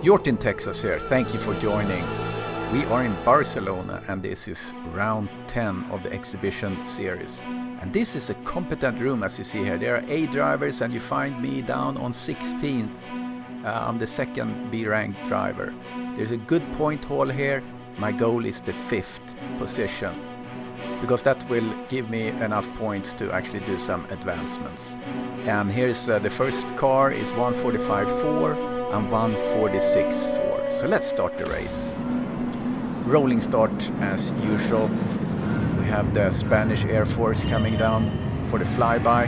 R10 Texas here, thank you for joining. We are in Barcelona and this is round 10 of the exhibition series. And this is a competent room as you see here. There are 8 drivers and you find me down on 16th. I'm the second B-ranked driver. There's a good point haul here. My goal is the 5th position, because that will give me enough points to actually do some advancements. And here's the first car is 145.4 and 146.4. So let's start the race. Rolling start as usual. We have the Spanish Air Force coming down for the flyby.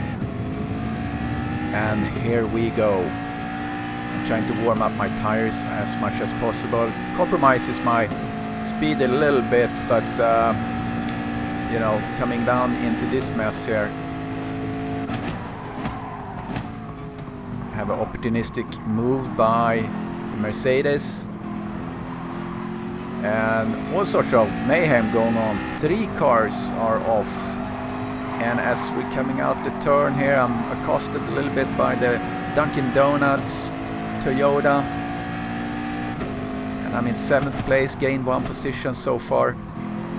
And here we go. I'm trying to warm up my tires as much as possible. Compromises my speed a little bit, but you know, coming down into this mess here. Have an opportunistic move by the Mercedes. And all sorts of mayhem going on. 3 cars are off. And as we're coming out the turn here, I'm accosted a little bit by the Dunkin' Donuts Toyota. And I'm in 7th place, gained 1 position so far.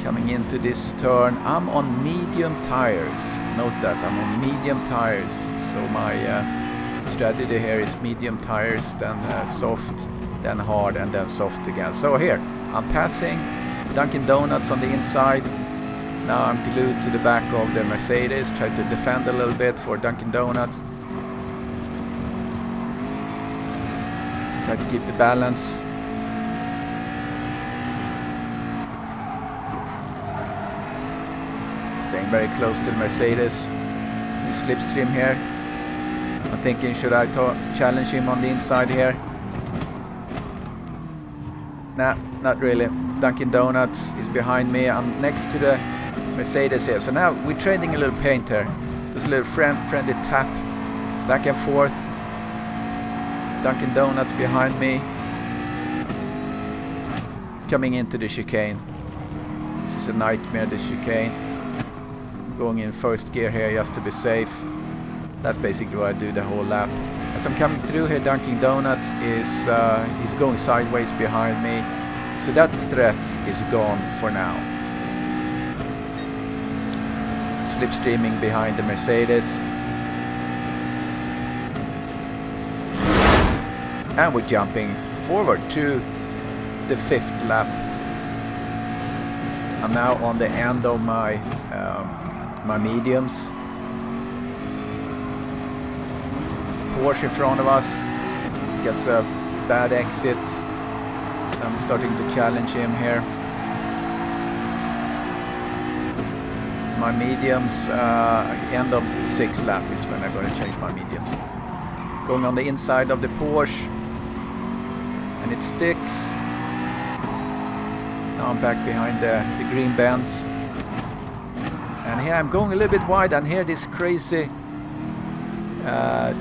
Coming into this turn, I'm on medium tires. Note that I'm on medium tires. So my strategy here is medium tires, then soft, then hard, and then soft again. So here, I'm passing Dunkin' Donuts on the inside. Now I'm glued to the back of the Mercedes. Try to defend a little bit for Dunkin' Donuts. Try to keep the balance. Staying very close to the Mercedes. In slipstream here. I'm thinking, should I challenge him on the inside here? Nah, not really. Dunkin' Donuts is behind me. I'm next to the Mercedes here. So now we're trading a little paint here. There's a little friendly tap back and forth. Dunkin' Donuts behind me. Coming into the chicane. This is a nightmare, the chicane. Going in first gear here just to be safe. That's basically what I do the whole lap. As I'm coming through here, Dunkin' Donuts is going sideways behind me. So that threat is gone for now. Slipstreaming behind the Mercedes. And we're jumping forward to the 5th lap. I'm now on the end of my my mediums. Porsche in front of us gets a bad exit, so I'm starting to challenge him here. So my mediums, end of 6th lap is when I'm going to change my mediums. Going on the inside of the Porsche, and it sticks. Now I'm back behind the green Benz, and here I'm going a little bit wide, and here this crazy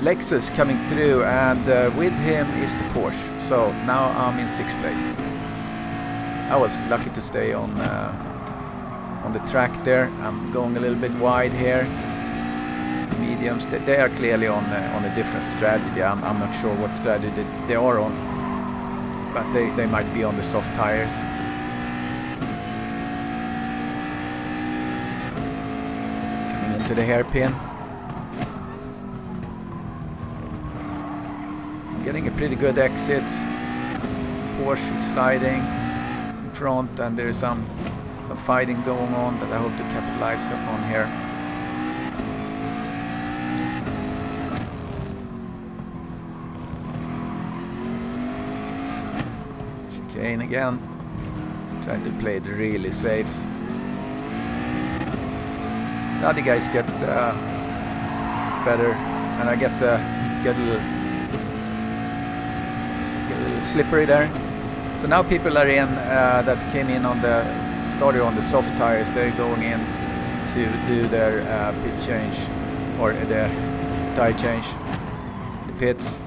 Lexus coming through, and with him is the Porsche. So now I'm in 6th place. I was lucky to stay on the track there. I'm going a little bit wide here. Mediums, they are clearly on a different strategy. I'm not sure what strategy they are on, but they might be on the soft tires. Coming into the hairpin. Getting a pretty good exit. Porsche is sliding in front, and there's some fighting going on that I hope to capitalize on here. Chicane again. Try to play it really safe. The other guys get better, and I get a little slippery there. So now people are in that came in started on the soft tires. They're going in to do their pit change, or their tire change, the pits.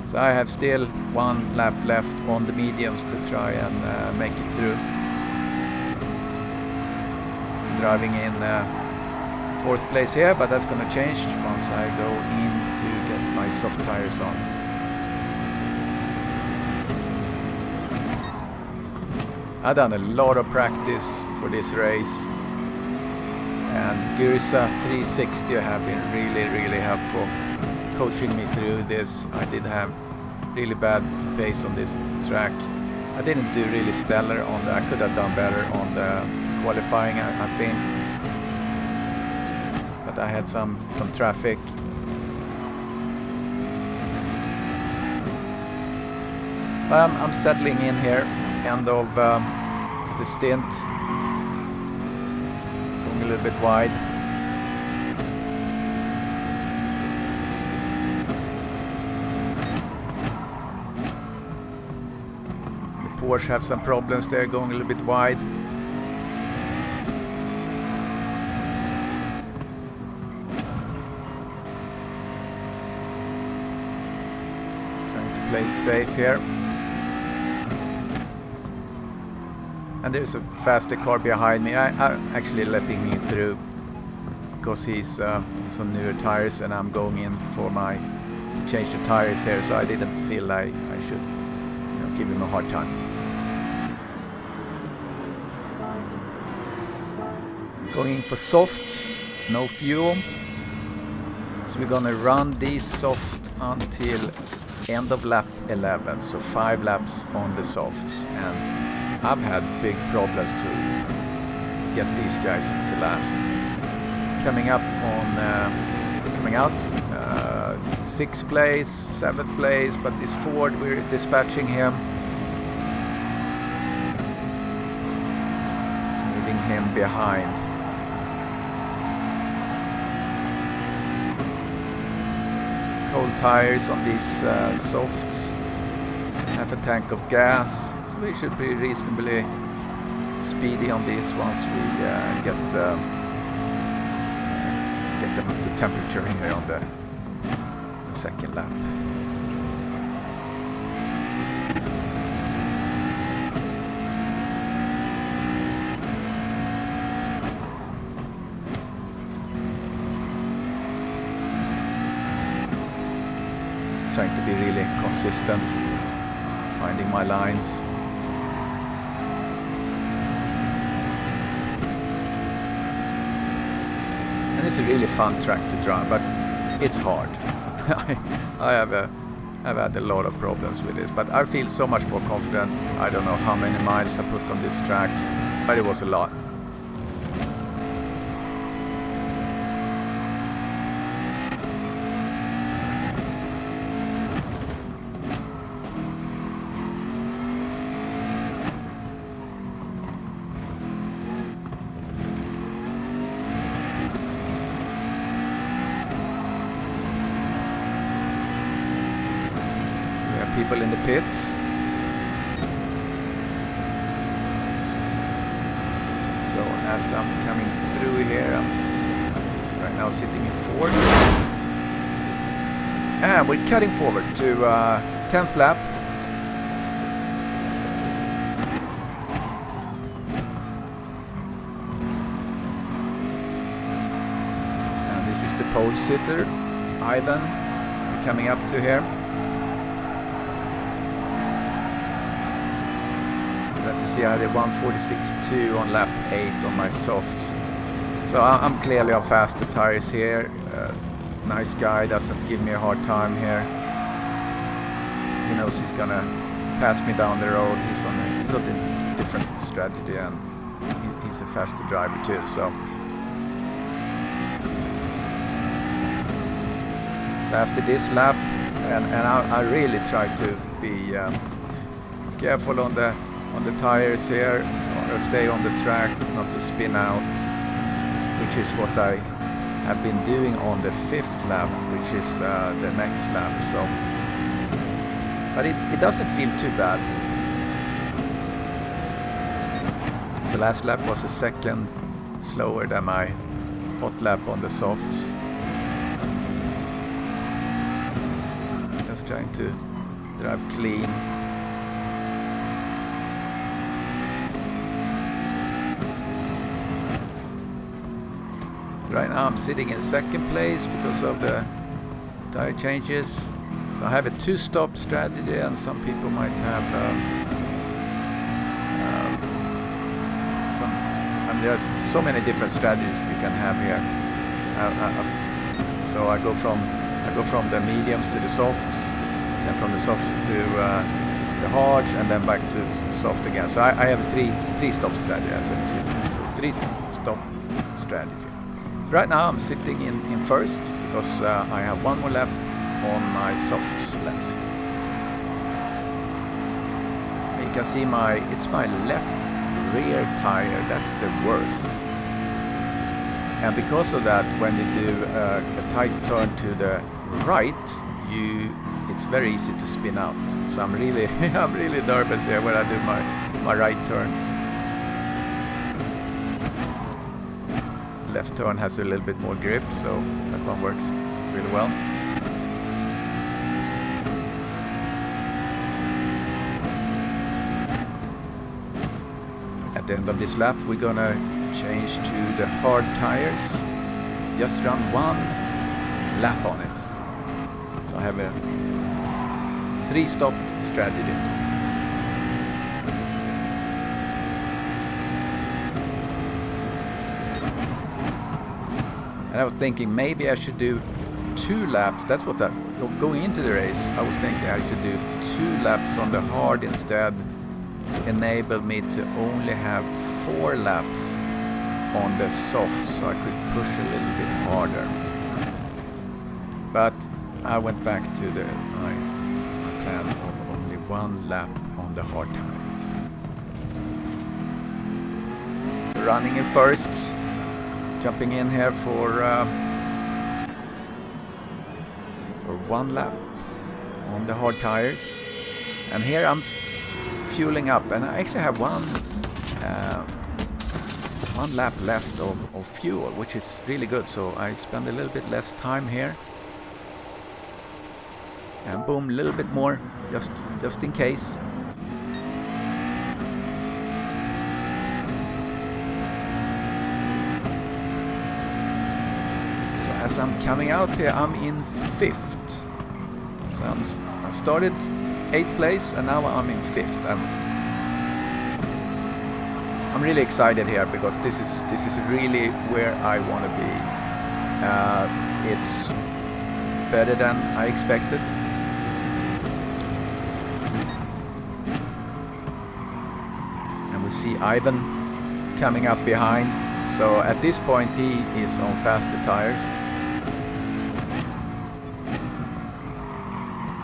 So I have still 1 lap left on the mediums to try and make it through. Driving in 4th place here, but that's gonna change once I go in to get my soft tires on. I've done a lot of practice for this race, and Girsa 360 have been really helpful coaching me through this. I did have really bad pace on this track. I didn't do really stellar on I could have done better on the qualifying, I think, but I had some traffic. I'm settling in here, end of the stint, going a little bit wide. The Porsche have some problems there, going a little bit wide. Trying to play it safe here. And there's a faster car behind me. I'm actually letting me through because he's on newer tires, and I'm going in for to change the tires here, so I didn't feel like I should give him a hard time. Going in for soft, no fuel. So we're gonna run these soft until end of lap 11, so 5 laps on the softs, and I've had big problems to get these guys to last. Coming out 6th place, 7th place, but this Ford, we're dispatching him, leaving him behind. Cold tires on these softs, half a tank of gas. So we should be reasonably speedy on these once we get the temperature here on the second lap. Trying to be really consistent, finding my lines. And it's a really fun track to drive, but it's hard. I've had a lot of problems with this, but I feel so much more confident. I don't know how many miles I put on this track, but it was a lot. People in the pits. So as I'm coming through here, I'm right now sitting in 4th. And we're cutting forward to 10th lap. And this is the pole sitter, Ivan, coming up to here. As you see, I did 146.2 on lap 8 on my softs. So I'm clearly on faster tires here. Nice guy, doesn't give me a hard time here. He knows he's gonna pass me down the road. He's on a different strategy, and he's a faster driver too. So after this lap, and I really try to be careful on the tires here, or stay on the track, not to spin out, which is what I have been doing on the 5th lap, which is the next lap. So, but it doesn't feel too bad. So last lap was a second slower than my hot lap on the softs. Just trying to drive clean. Right now I'm sitting in 2nd place because of the tire changes. So I have a 2-stop strategy, and some people might have there's so many different strategies you can have here. So I go from the mediums to the softs, then from the softs to the hards, and then back to soft again. So I have a three stop strategy. I said so 3-stop strategy. So right now I'm sitting in first because I have one more lap on my softs left. You can see it's my left rear tire that's the worst. And because of that, when you do a tight turn to the right, it's very easy to spin out. So I'm really nervous here when I do my right turns. Left turn has a little bit more grip, so that one works really well. At the end of this lap, we're gonna change to the hard tires. Just run one lap on it. So I have a 3-stop strategy. And I was thinking maybe I should do 2 laps. That's what going into the race, I was thinking I should do 2 laps on the hard instead, to enable me to only have 4 laps on the soft, so I could push a little bit harder. But I went back to my plan of only 1 lap on the hard tires. So running in first, jumping in here for 1 lap on the hard tires, and here I'm fueling up, and I actually have one lap left of fuel, which is really good, so I spend a little bit less time here, and boom, a little bit more just in case. So as I'm coming out here, I'm in 5th. So I started 8th place, and now I'm in 5th. I'm really excited here because this is really where I want to be. It's better than I expected. And we see Ivan coming up behind. So at this point he is on faster tires.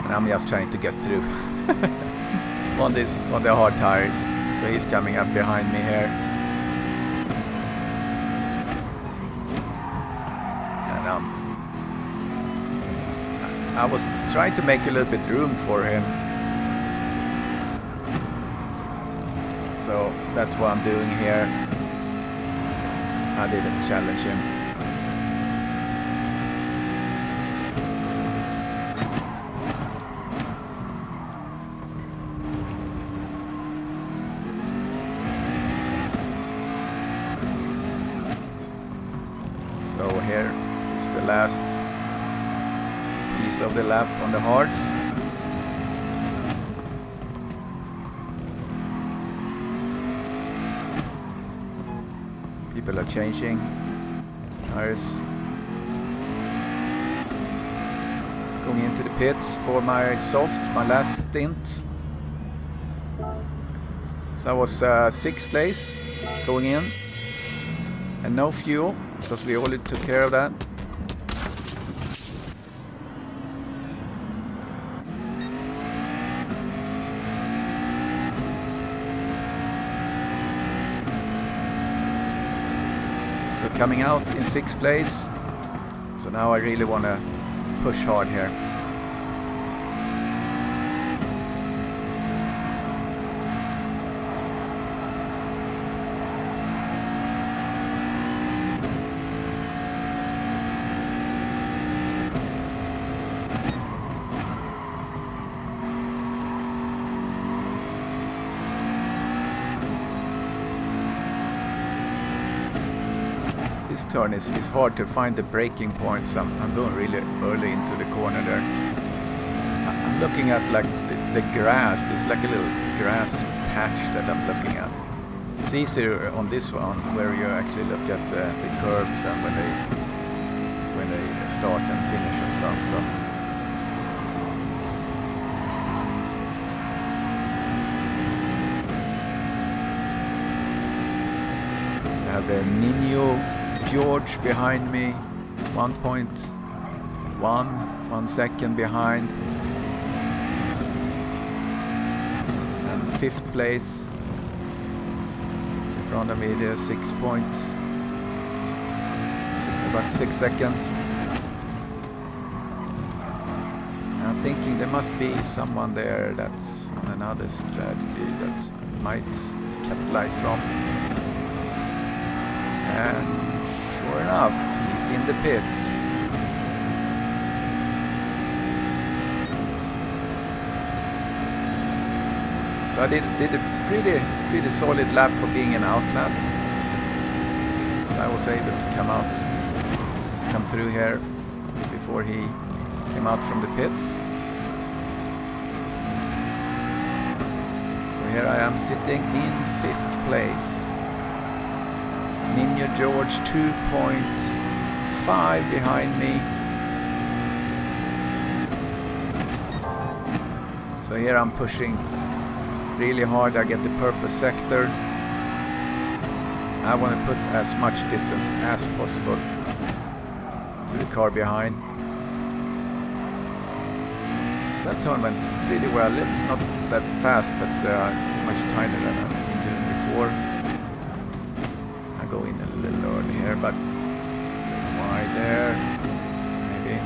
And I'm just trying to get through on the hard tires. So he's coming up behind me here. And I was trying to make a little bit room for him. So that's what I'm doing here. I didn't challenge him. So here is the last piece of the lap on the hards. People are changing tires. Going into the pits for my soft, my last stint. So I was 6th place going in, and no fuel because we already took care of that. So coming out in 6th place. So now I really want to push hard here. This turn is hard to find the braking points. I'm going really early into the corner there. I'm looking at like the grass. There's like a little grass patch that I'm looking at. It's easier on this one where you actually look at the curves and when they start and finish and stuff. So I have a Nino George behind me, 1 second behind, and 5th place. In front of me there, about 6 seconds. I'm thinking there must be someone there that's on another strategy that I might capitalize from. And sure enough, he's in the pits. So I did a pretty solid lap for being an outlap. So I was able to come through here before he came out from the pits. So here I am sitting in 5th place. Nino George 2.5 behind me. So here I'm pushing really hard. I get the purple sector. I want to put as much distance as possible to the car behind. That turn went really well, not that fast, but much tighter than I've been doing before. I go in a little early here, but wide there, maybe.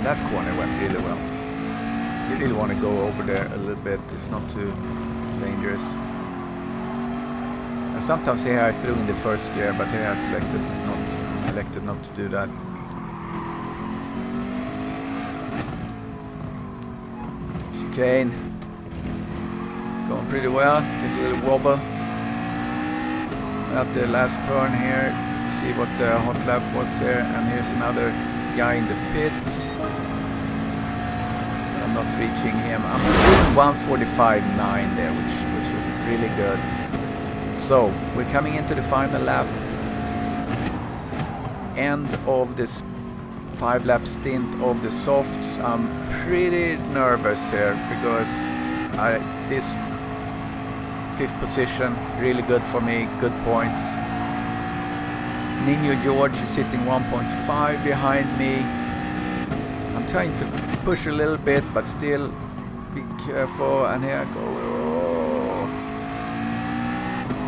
That corner went really well. You really want to go over there a little bit. It's not too dangerous. And sometimes here I threw in the first gear, but here I elected not to do that. Chicane going pretty well. Did a little wobble at the last turn here to see what the hot lap was there. And here's another guy in the pits. I'm not reaching him. I'm doing 1:45.9 there, which was really good. So we're coming into the final lap. End of this 5-lap stint of the softs. I'm pretty nervous here because this 5th position really good for me. Good points. Nino George is sitting 1.5 behind me. I'm trying to push a little bit, but still be careful. And here I go.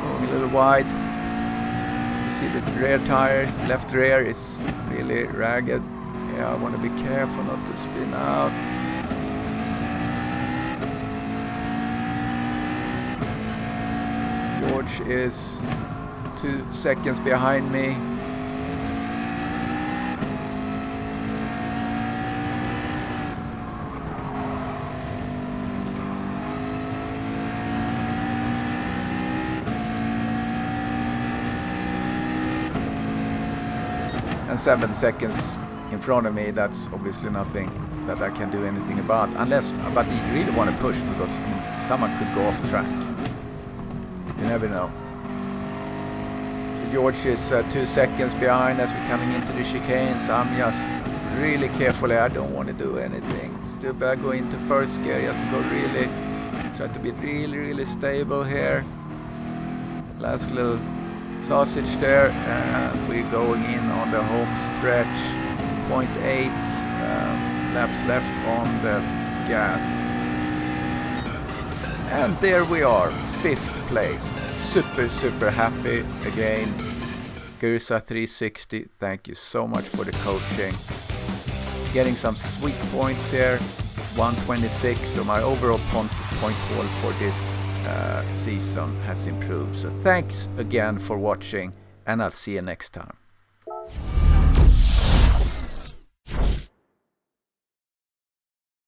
Going a little wide. You see the rear tire, left rear is really ragged. Yeah, I want to be careful not to spin out. George is 2 seconds behind me. And 7 seconds in front of me. That's obviously nothing that I can do anything about, but you really want to push because someone could go off track. You never know. So George is 2 seconds behind as we're coming into the chicane, so I'm just really careful. I don't want to do anything stupid. I go into first gear just to go try to be really stable here. Last little sausage there, and we're going in on the home stretch. 0.8 laps left on the gas. And there we are, 5th place. Super happy again. Gursa 360, thank you so much for the coaching. Getting some sweet points here, 126, so my overall point haul for this season has improved. So thanks again for watching, and I'll see you next time.